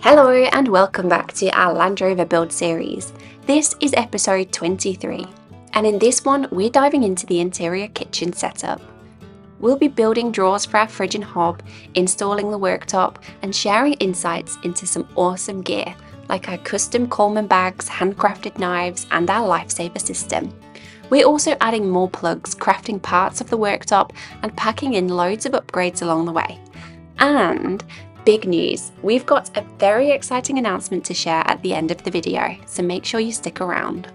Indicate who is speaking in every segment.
Speaker 1: Hello and welcome back to our Land Rover build series. This is episode 23, and in this one we're diving into the interior kitchen setup. We'll be building drawers for our fridge and hob, installing the worktop, and sharing insights into some awesome gear like our custom Coleman bags, handcrafted knives, and our lifesaver system. We're also adding more plugs, crafting parts of the worktop, and packing in loads of upgrades along the way. And big news, we've got a very exciting announcement to share at the end of the video, so make sure you stick around.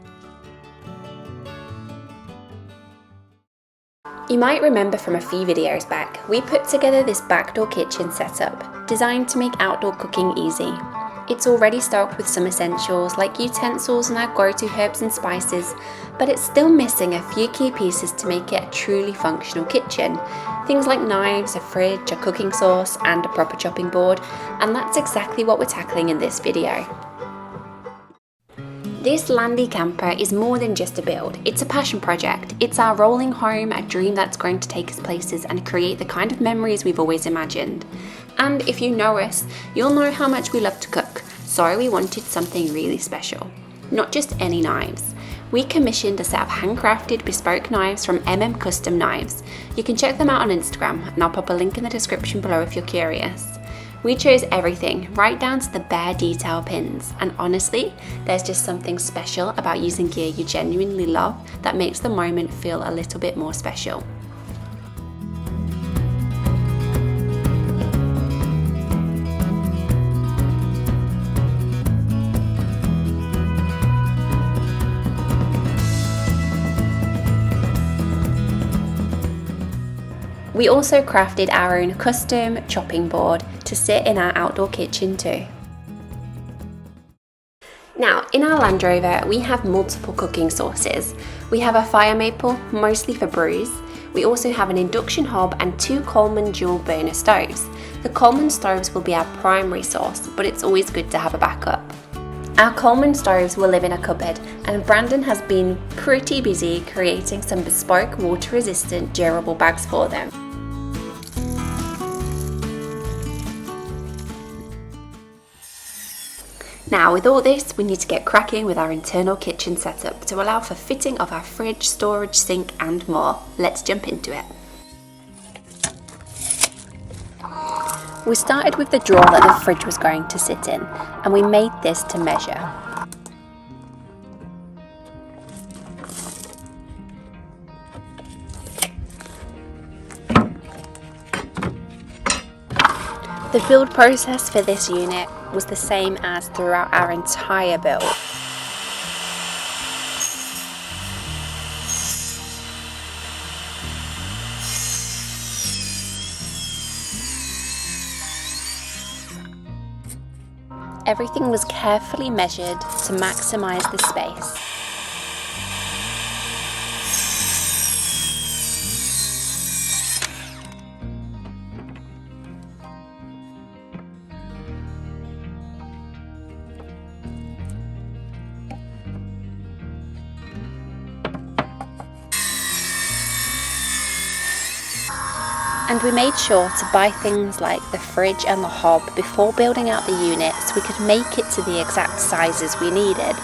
Speaker 1: You might remember from a few videos back, we put together this backdoor kitchen setup, designed to make outdoor cooking easy. It's already stocked with some essentials like utensils and our go-to herbs and spices, but it's still missing a few key pieces to make it a truly functional kitchen. Things like knives, a fridge, a cooking sauce, and a proper chopping board, and that's exactly what we're tackling in this video. This Landy camper is more than just a build, it's a passion project. It's our rolling home, a dream that's going to take us places and create the kind of memories we've always imagined. And if you know us, you'll know how much we love to cook, so we wanted something really special. Not just any knives. We commissioned a set of handcrafted bespoke knives from Custom Knives. You can check them out on Instagram, and I'll pop a link in the description below if you're curious. We chose everything, right down to the bare detail pins, and honestly, there's just something special about using gear you genuinely love that makes the moment feel a little bit more special. We also crafted our own custom chopping board to sit in our outdoor kitchen too. Now, in our Land Rover, we have multiple cooking sources. We have a fire maple, mostly for brews. We also have an induction hob and two Coleman dual burner stoves. The Coleman stoves will be our primary source, but it's always good to have a backup. Our Coleman stoves will live in a cupboard, and Brandon has been pretty busy creating some bespoke water-resistant durable bags for them. Now with all this, we need to get cracking with our internal kitchen setup to allow for fitting of our fridge, storage, sink and more. Let's jump into it. We started with the drawer that the fridge was going to sit in, and we made this to measure. The build process for this unit was the same as throughout our entire build. Everything was carefully measured to maximise the space. And we made sure to buy things like the fridge and the hob before building out the unit so we could make it to the exact sizes we needed.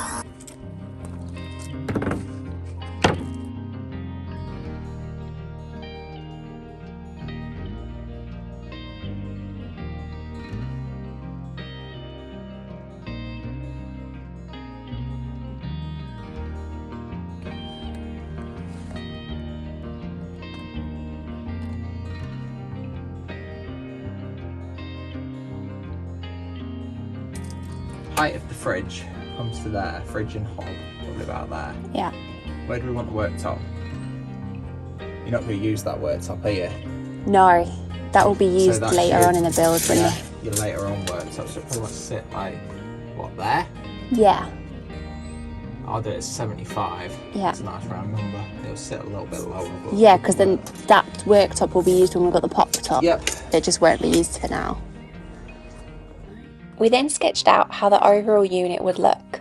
Speaker 2: Height of the fridge comes to there, fridge and hob, probably about there.
Speaker 1: Yeah.
Speaker 2: Where do we want the worktop? You're not going to use that worktop, are you?
Speaker 1: No, that will be used later on in the build, wouldn't it?
Speaker 2: Your later on worktop, so it probably wants to sit like, what, there?
Speaker 1: Yeah.
Speaker 2: I'll do it at 75.
Speaker 1: Yeah.
Speaker 2: It's a nice round number. It'll sit a little bit lower. But
Speaker 1: Yeah, because then that worktop will be used when we've got the pop top.
Speaker 2: Yep.
Speaker 1: It just won't be used for now. We then sketched out how the overall unit would look.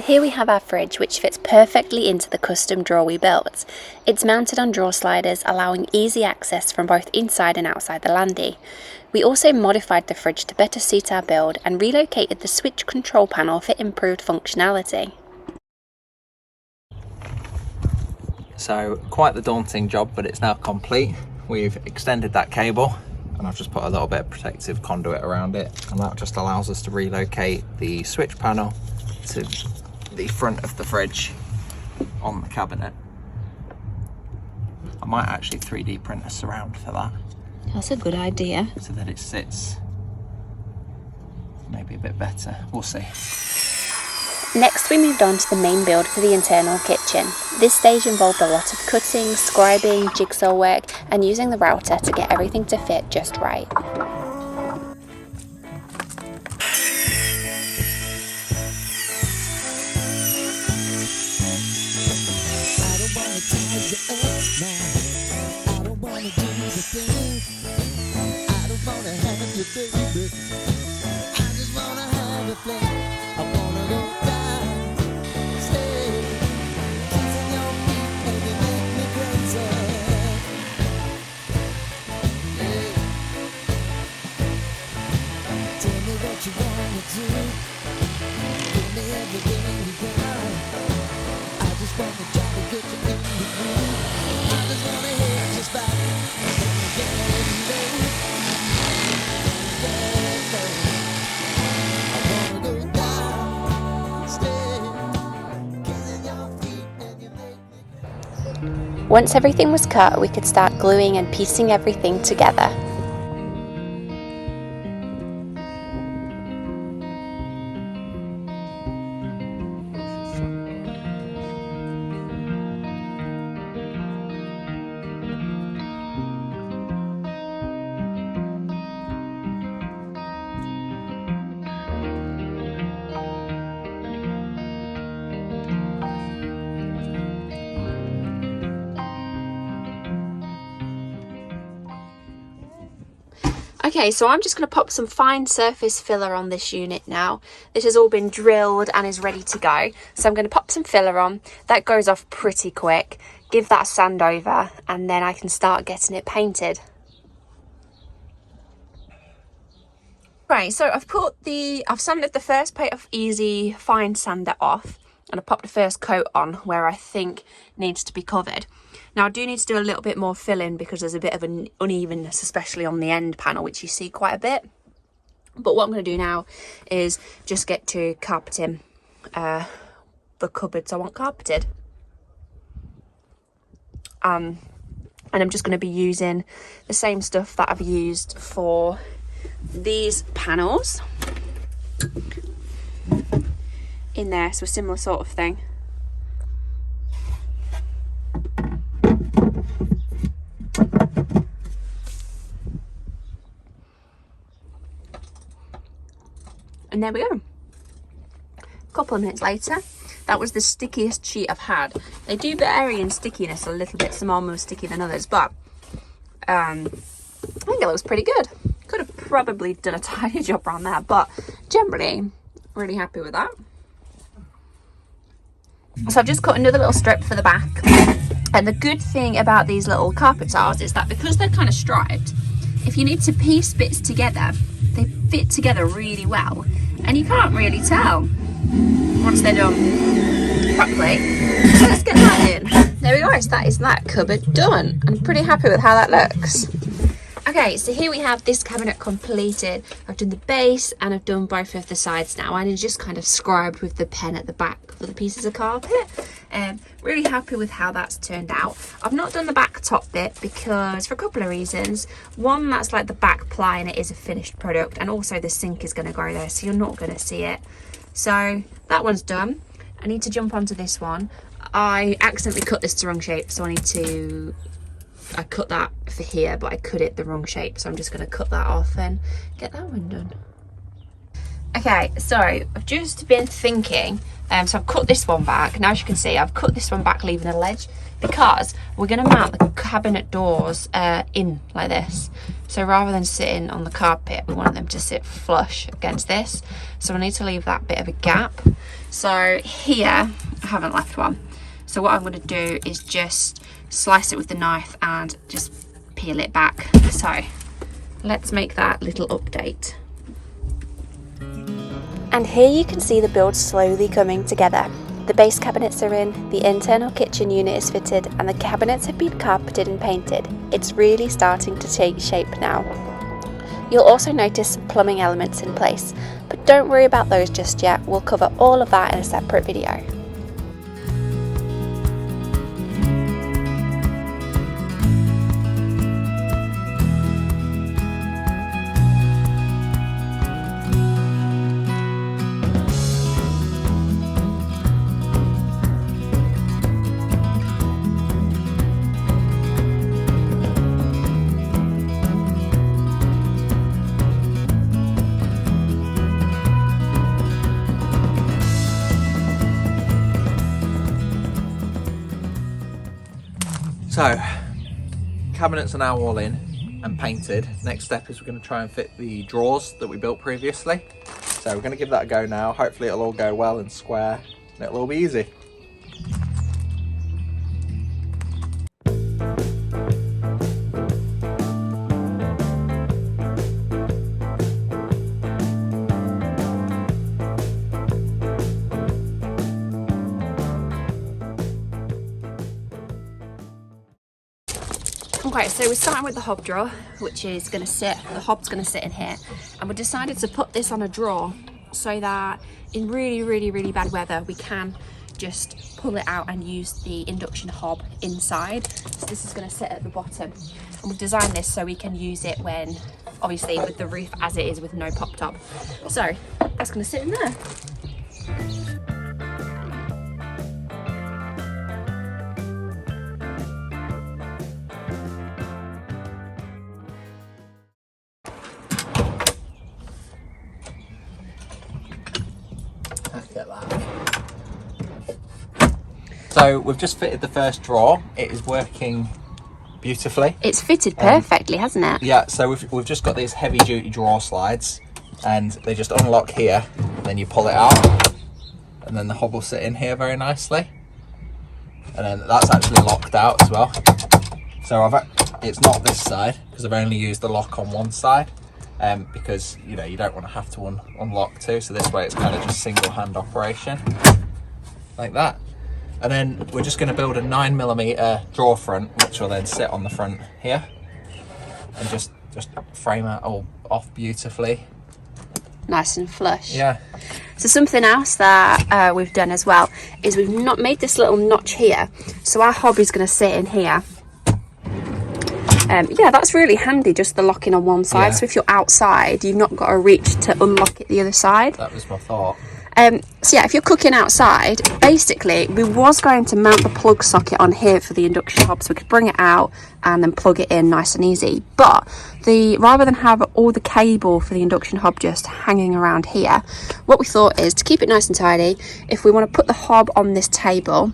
Speaker 1: So here we have our fridge, which fits perfectly into the custom drawer we built. It's mounted on drawer sliders, allowing easy access from both inside and outside the landy. We also modified the fridge to better suit our build and relocated the switch control panel for improved functionality.
Speaker 3: So quite the daunting job, but it's now complete. We've extended that cable and I've just put a little bit of protective conduit around it, and that just allows us to relocate the switch panel to the front of the fridge on the cabinet. I might actually 3D print a surround for that.
Speaker 1: That's a good idea.
Speaker 3: So that it sits maybe a bit better. We'll see.
Speaker 1: Next we moved on to the main build for the internal kitchen. This stage involved a lot of cutting, scribing, jigsaw work and using the router to get everything to fit just right. Once everything was cut, we could start gluing and piecing everything together. Okay, so I'm just going to pop some fine surface filler on this unit now. This has all been drilled and is ready to go. So I'm going to pop some filler on. That goes off pretty quick. Give that a sand over and then I can start getting it painted. Right, so I've sanded the first plate of easy fine sander off and I popped the first coat on where I think needs to be covered. Now I do need to do a little bit more filling because there's a bit of an unevenness, especially on the end panel, which you see quite a bit. But what I'm going to do now is just get to carpeting the cupboards I want carpeted. And I'm just going to be using the same stuff that I've used for these panels in there, so a similar sort of thing. And there we go. A couple of minutes later, that was the stickiest sheet I've had. They do vary in stickiness a little bit. Some are more sticky than others, but I think it looks pretty good. Could have probably done a tidier job around that, but generally really happy with that. So I've just cut another little strip for the back. And the good thing about these little carpet tiles is that because they're kind of striped, if you need to piece bits together, they fit together really well. And you can't really tell once they're done properly. So let's get that in. There we go, so that is that cupboard done. I'm pretty happy with how that looks. Okay, so here we have this cabinet completed. I've done the base and I've done both of the sides now, and it's just kind of scribed with the pen at the back for the pieces of carpet. Really happy with how that's turned out. I've not done the back top bit because for a couple of reasons. One, that's like the back ply and it is a finished product, and also the sink is going to go there, so you're not going to see it. So that one's done. I need to jump onto this one. I accidentally cut this the wrong shape, so I cut that for here, but I cut it the wrong shape, so I'm just going to cut that off and get that one done. Okay, so I've just been thinking, so I've cut this one back. Now as you can see, I've cut this one back, leaving a ledge, because we're going to mount the cabinet doors in like this. So rather than sitting on the carpet, we want them to sit flush against this. So I need to leave that bit of a gap. So here, I haven't left one. So what I'm going to do is just slice it with the knife and just peel it back. So let's make that little update. And here you can see the build slowly coming together. The base cabinets are in, the internal kitchen unit is fitted, and the cabinets have been carpeted and painted. It's really starting to take shape now. You'll also notice some plumbing elements in place, but don't worry about those just yet. We'll cover all of that in a separate video.
Speaker 3: So, cabinets are now all in and painted. Next step is we're going to try and fit the drawers that we built previously. So we're going to give that a go now. Hopefully it'll all go well and square and it'll all be easy.
Speaker 1: Okay, so we're starting with the hob drawer, which is going to sit, the hob's going to sit in here, and we decided to put this on a drawer so that in really bad weather we can just pull it out and use the induction hob inside. So this is going to sit at the bottom, and we've designed this so we can use it when, obviously with the roof as it is with no pop top. So that's going to sit in there.
Speaker 3: So we've just fitted the first drawer. It is working beautifully.
Speaker 1: It's fitted perfectly, hasn't it?
Speaker 3: Yeah, so we've just got these heavy duty drawer slides, and they just unlock here, then you pull it out, and then the hob will sit in here very nicely. And then that's actually locked out as well. So it's not this side, because I've only used the lock on one side, because you know you don't want to have to unlock two. So this way it's kind of just single hand operation, like that. And then we're just going to build a 9mm drawer front, which will then sit on the front here, and just frame that all off beautifully.
Speaker 1: Nice and flush.
Speaker 3: Yeah.
Speaker 1: So something else that we've done as well is we've not made this little notch here, so our hob is going to sit in here. Yeah, that's really handy, just the locking on one side. Yeah. So if you're outside, you've not got to reach to unlock it the other side.
Speaker 3: That was my thought.
Speaker 1: So yeah, if you're cooking outside, basically we was going to mount the plug socket on here for the induction hob so we could bring it out and then plug it in nice and easy. But rather than have all the cable for the induction hob just hanging around here, what we thought is to keep it nice and tidy, if we want to put the hob on this table,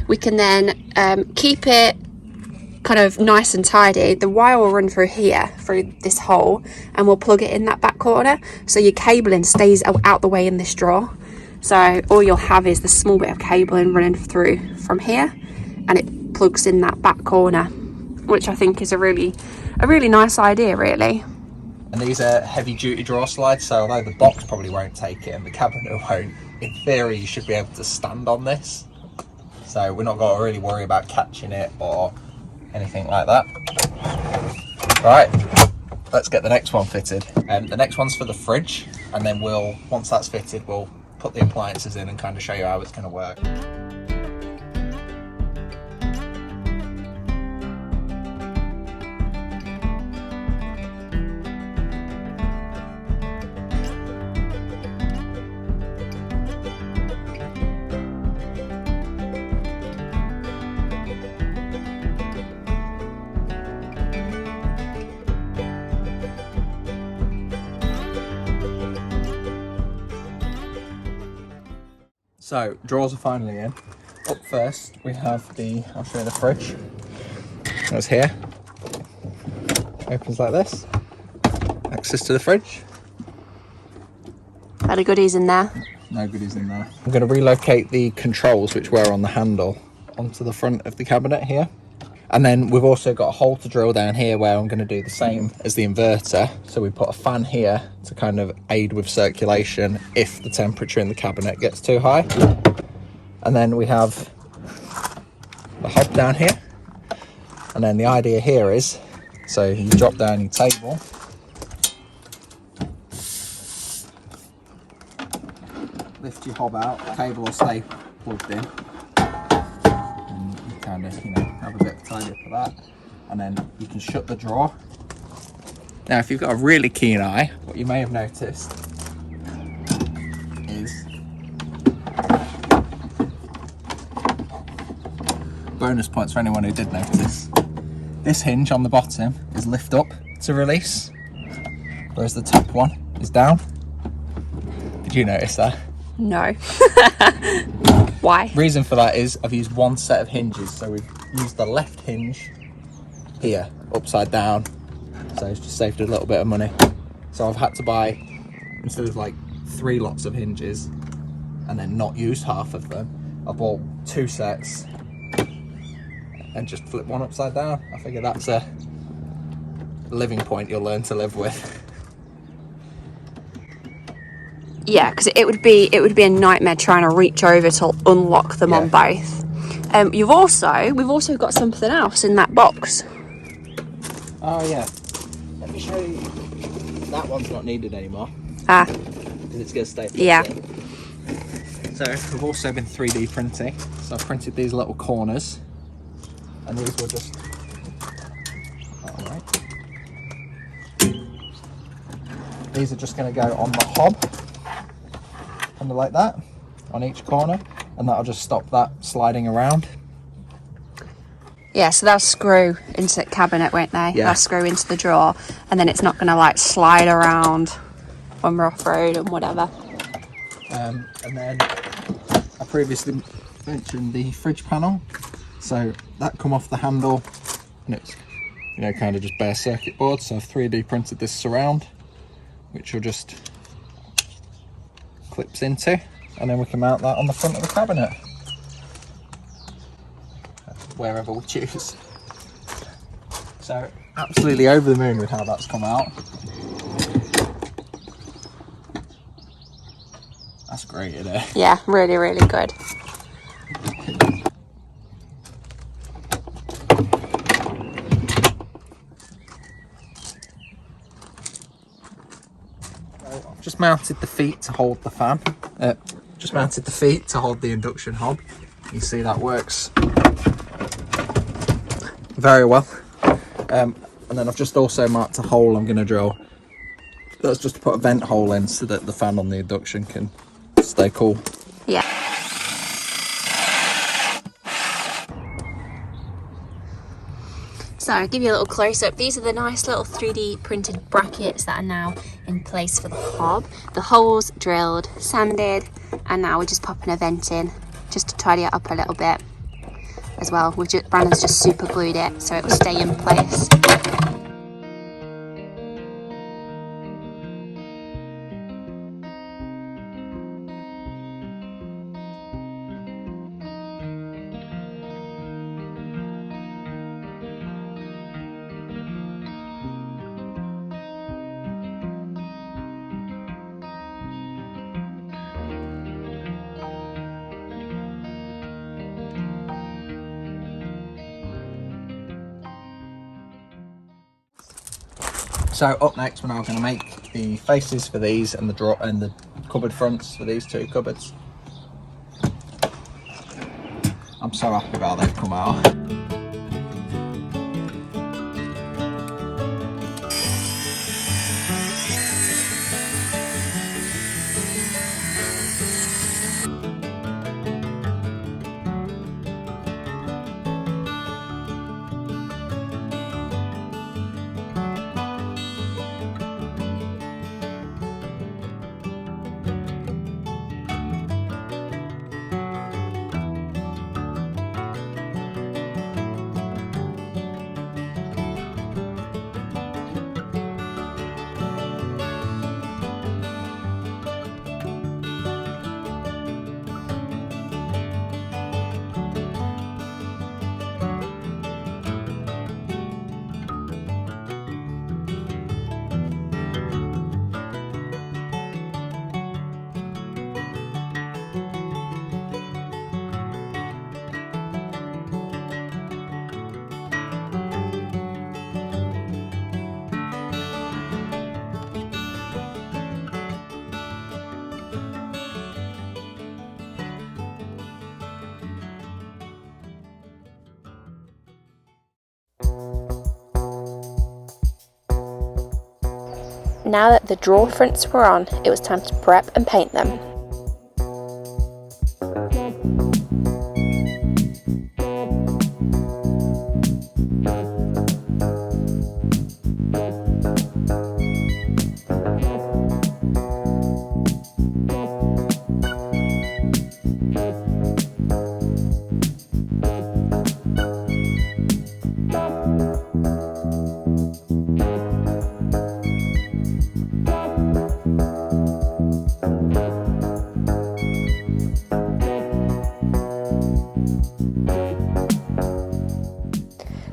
Speaker 1: we can then keep it kind of nice and tidy. The wire will run through here, through this hole, and we'll plug it in that back corner, so your cabling stays out the way in this drawer. So all you'll have is the small bit of cabling running through from here, and it plugs in that back corner, which I think is a really nice idea, really.
Speaker 3: And these are heavy duty drawer slides, so although the box probably won't take it and the cabinet won't, in theory you should be able to stand on this. So we're not going to really worry about catching it or anything like that. Right, let's get the next one fitted. The next one's for the fridge, and then once that's fitted, we'll put the appliances in and kind of show you how it's going to work. So drawers are finally in. Up first we have the, I'll show you the fridge. That's here. Opens like this. Access to the fridge.
Speaker 1: Any goodies in there?
Speaker 3: No goodies in there. I'm going to relocate the controls, which were on the handle, onto the front of the cabinet here. And then we've also got a hole to drill down here where I'm going to do the same as the inverter. So we put a fan here to kind of aid with circulation if the temperature in the cabinet gets too high. And then we have the hob down here. And then the idea here is, so you drop down your table. Lift your hob out, the cable will stay plugged in. And you kind of, have a bit of tidy up for that. And then you can shut the drawer. Now, if you've got a really keen eye, what you may have noticed is bonus points for anyone who did notice. This hinge on the bottom is lift up to release, whereas the top one is down. Did you notice that?
Speaker 1: No. Why?
Speaker 3: Reason for that is I've used one set of hinges, so we've used the left hinge here, upside down, so it's just saved a little bit of money. So I've had to buy, instead of like 3 lots of hinges and then not use half of them, I bought 2 sets and just flip one upside down. I figure that's a living point you'll learn to live with.
Speaker 1: Yeah, because it would be a nightmare trying to reach over to unlock them on both. We've also got something else in that box.
Speaker 3: Oh yeah, let me show you. That one's not needed anymore.
Speaker 1: Ah.
Speaker 3: Because it's going to stay.
Speaker 1: Yeah.
Speaker 3: So we've also been 3D printing. So I've printed these little corners, and these will just. Alright. These are just going to go on the hob. Kind of like that on each corner, and that'll just stop that sliding around.
Speaker 1: Yeah, so they'll screw into the cabinet, won't they?
Speaker 3: Yeah.
Speaker 1: They'll screw into the drawer, and then it's not going to like slide around when we're off road and whatever.
Speaker 3: And then I previously mentioned the fridge panel, so that come off the handle, and it's kind of just bare circuit board. So I've 3D printed this surround, which will just clips into, and then we can mount that on the front of the cabinet wherever we choose. So absolutely over the moon with how that's come out. That's great, isn't it?
Speaker 1: Yeah, really, really good.
Speaker 3: Just mounted the feet to hold the fan. Just mounted the feet to hold the induction hob. You see that works very well. And then I've just also marked a hole I'm going to drill. That's just to put a vent hole in so that the fan on the induction can stay cool.
Speaker 1: Yeah. So I'll give you a little close up. These are the nice little 3D printed brackets that are now in place for the hob. The holes drilled, sanded, and now we're just popping a vent in just to tidy it up a little bit as well. Brandon's just super glued it so it will stay in place.
Speaker 3: So up next, we're now going to make the faces for these and the cupboard fronts for these 2 cupboards. I'm so happy about how they've come out.
Speaker 1: Now that the drawer fronts were on, it was time to prep and paint them.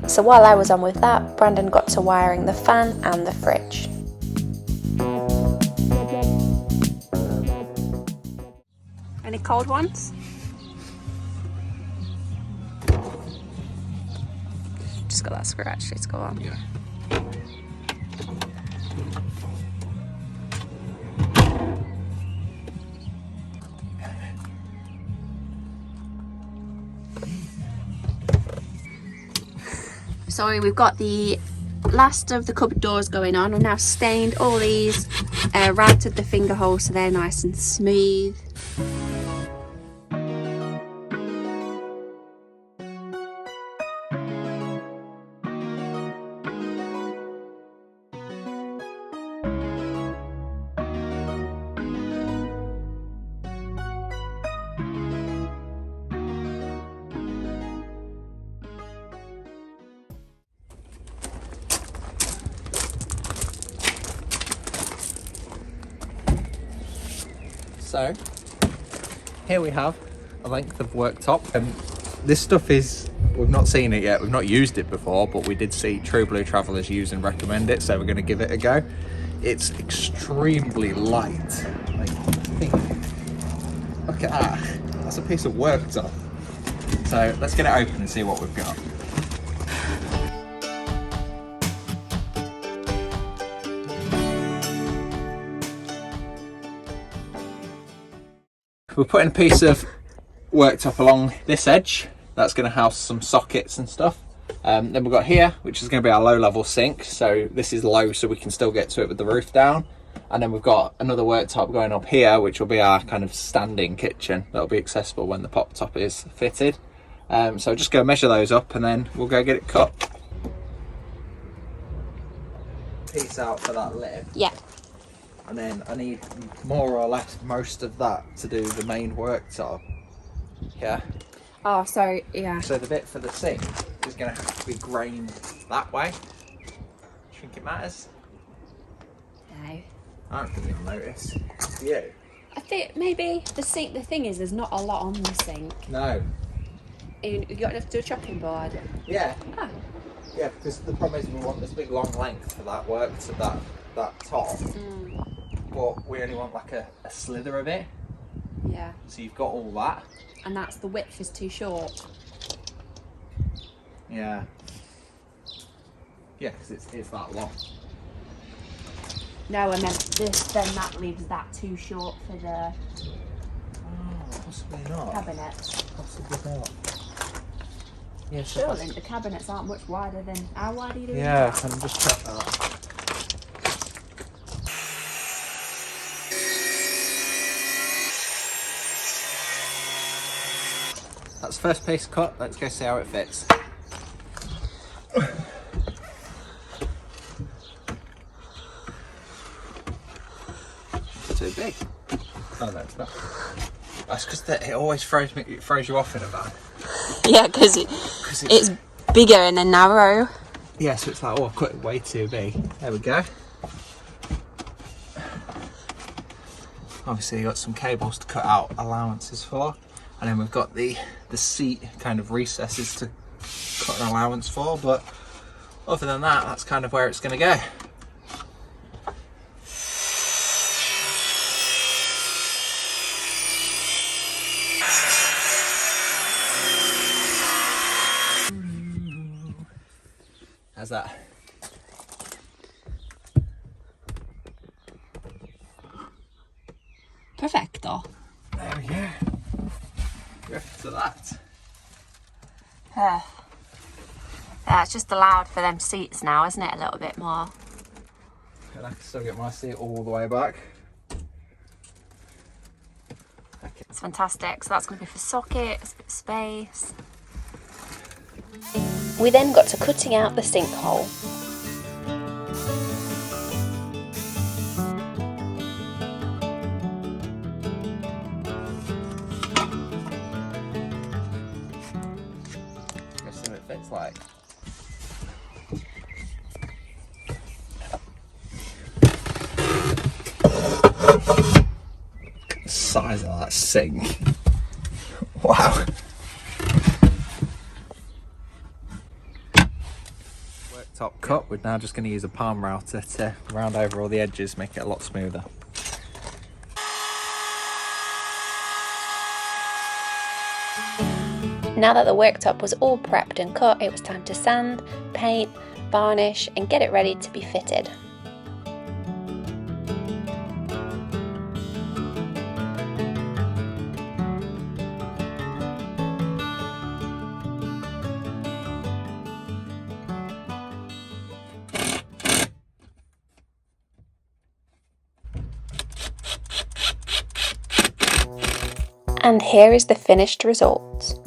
Speaker 1: So while I was on with that, Brandon got to wiring the fan and the fridge. Any cold ones? Just got that screw actually to go on.
Speaker 3: Yeah.
Speaker 1: Sorry, we've got the last of the cupboard doors going on. I've now stained all these, routed the finger holes so they're nice and smooth.
Speaker 3: So here we have a length of worktop. This stuff is, we've not seen it yet, we've not used it before, but we did see True Blue Travellers use and recommend it, so we're going to give it a go. It's extremely light. Like, look at that, that's a piece of worktop. So let's get it open and see what we've got. We're putting a piece of worktop along this edge. That's going to house some sockets and stuff. Then we've got here, which is going to be our low level sink. So this is low so we can still get to it with the roof down. And then we've got another worktop going up here, which will be our kind of standing kitchen. That'll be accessible when the pop top is fitted. So just go measure those up and then we'll go get it cut. Piece out for that lid.
Speaker 1: Yeah.
Speaker 3: And then I need more or less most of that to do the main worktop. Yeah.
Speaker 1: Oh, so yeah.
Speaker 3: So the bit for the sink is going to have to be grained that way. Do you think it matters?
Speaker 1: No.
Speaker 3: I don't think you'll notice. Do you?
Speaker 1: I think maybe the sink. The thing is, there's not a lot on the sink.
Speaker 3: No.
Speaker 1: You got enough to do a chopping board.
Speaker 3: Yeah.
Speaker 1: Ah.
Speaker 3: Yeah, because the problem is we want this big long length for that work to that top. But we only want like a slither of it.
Speaker 1: Yeah.
Speaker 3: So you've got all that.
Speaker 1: And that's the width is too short.
Speaker 3: Yeah. Yeah, because it's that long.
Speaker 1: No, I meant this. Then that leaves that too short for the
Speaker 3: Possibly not.
Speaker 1: cabinet.
Speaker 3: Possibly not. Yeah, so
Speaker 1: Surely the cabinets aren't much wider than how wide are you doing?
Speaker 3: yeah,
Speaker 1: that?
Speaker 3: I can just check that. That's the first piece cut. Let's go see how it fits. Too big. Oh no, it's not. That's because it always throws you off in a van.
Speaker 1: Yeah, because it's bigger and then narrow.
Speaker 3: Yeah, so it's like, oh, I've cut it way too big. There we go. Obviously, you've got some cables to cut out allowances for, and then we've got the seat kind of recesses to cut an allowance for, but other than that, that's kind of where it's going to go. How's that?
Speaker 1: Perfecto.
Speaker 3: There we go. Go to that.
Speaker 1: Yeah, it's just allowed for them seats now, isn't it? A little bit more.
Speaker 3: And I can still get my seat all the way back. Okay.
Speaker 1: It's fantastic. So that's going to be for sockets, a bit of space. We then got to cutting out the sinkhole.
Speaker 3: Let's see what it fits like. The size of that sink. Wow. Worktop cut, we're now just going to use a palm router to round over all the edges, make it a lot smoother.
Speaker 1: Now that the worktop was all prepped and cut, it was time to sand, paint, varnish and get it ready to be fitted. And here is the finished result.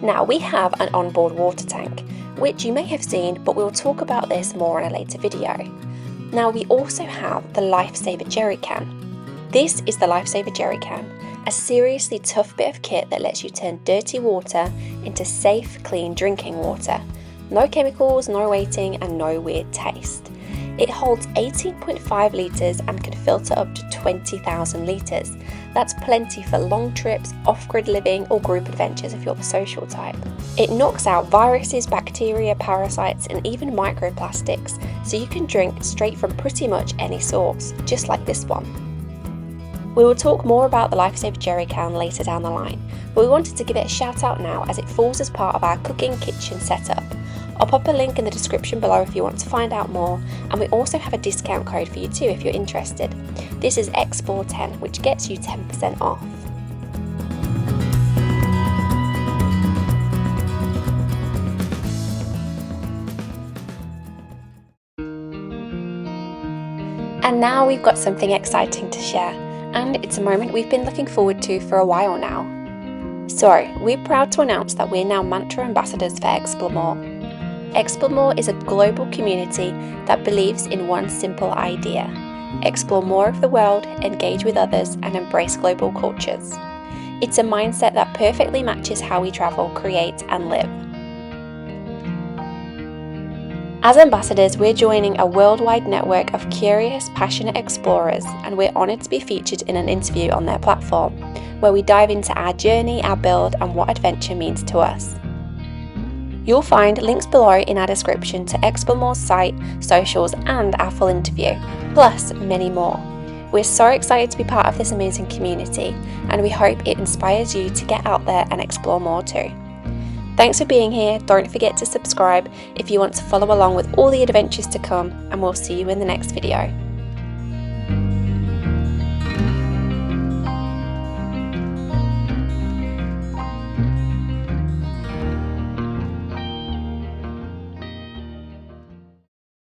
Speaker 1: Now we have an onboard water tank, which you may have seen, but we'll talk about this more in a later video. Now we also have the Lifesaver jerry can. This is the Lifesaver jerry can, a seriously tough bit of kit that lets you turn dirty water into safe, clean drinking water. No chemicals, no weighting and no weird taste. It holds 18.5 litres and can filter up to 20,000 litres. That's plenty for long trips, off-grid living or group adventures if you're the social type. It knocks out viruses, bacteria, parasites and even microplastics, so you can drink straight from pretty much any source, just like this one. We will talk more about the Lifesaver jerry can later down the line, but we wanted to give it a shout out now as it falls as part of our cooking kitchen setup. I'll pop a link in the description below if you want to find out more, and we also have a discount code for you too if you're interested. This is X-PLORE 10, which gets you 10% off. And now we've got something exciting to share, and it's a moment we've been looking forward to for a while now. So, we're proud to announce that we're now Mantra ambassadors for X-PLORE. X-PLORE is a global community that believes in one simple idea: explore more of the world, engage with others, and embrace global cultures. It's a mindset that perfectly matches how we travel, create, and live. As ambassadors, we're joining a worldwide network of curious, passionate explorers, and we're honoured to be featured in an interview on their platform, where we dive into our journey, our build, and what adventure means to us. You'll find links below in our description to X-PLORE's site, socials, and our full interview, plus many more. We're so excited to be part of this amazing community, and we hope it inspires you to get out there and explore more too. Thanks for being here. Don't forget to subscribe if you want to follow along with all the adventures to come, and we'll see you in the next video.